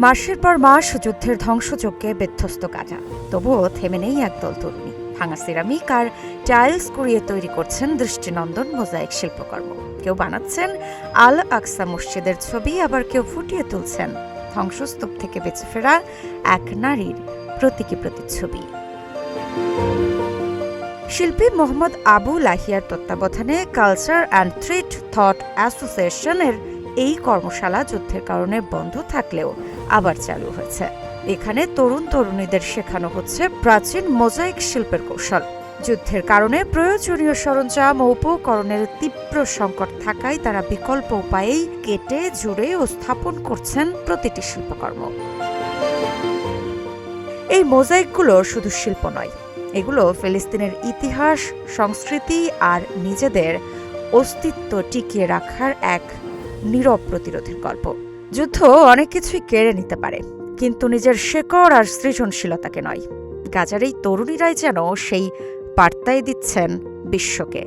মাসের পর মাস যুদ্ধের ধ্বংসযজ্ঞে বিধ্বস্ত গাজা, তবুও থেমে নেই একদল তরুণী। ভাঙা সিরামিক আর টাইলস কুড়িয়ে তৈরি করছেন দৃষ্টিনন্দন মোজাইক শিল্পকর্ম। কেউ বানাচ্ছেন আল আকসা মসজিদের ছবি, আবার কেউ ফুটিয়ে তুলছেন ধ্বংসস্তূপ থেকে বেঁচে ফেরা এক নারীর প্রতীকী প্রতিচ্ছবি। শিল্পী মোহাম্মদ আবু লাহিয়ার তত্ত্বাবধানে কালচার অ্যান্ড থ্রেড থট অ্যাসোসিয়েশনের এই কর্মশালা যুদ্ধের কারণে বন্ধ থাকলেও আবার চালু হয়েছে। এখানে তরুণ তরুণীদের শেখানো হচ্ছে প্রাচীন মোজাইক শিল্পের কৌশল। যুদ্ধের কারণে প্রয়োজনীয় সরঞ্জাম ও উপকরণের তীব্র সংকট থাকায় তারা বিকল্প উপায়েই কেটে জুড়ে ও স্থাপন করছেন প্রতিটি শিল্পকর্ম। এই মোজাইকগুলো শুধু শিল্প নয়, এগুলো ফিলিস্তিনের ইতিহাস, সংস্কৃতি আর নিজেদের অস্তিত্ব টিকিয়ে রাখার এক নীরব প্রতিরোধের গল্প। যুদ্ধ অনেক কিছুই কেড়ে নিতে পারে, কিন্তু নিজের শেকড় আর সৃজনশীলতাকে নয়। গাজার এই তরুণীরাই যেন সেই বার্তাই দিচ্ছেন বিশ্বকে।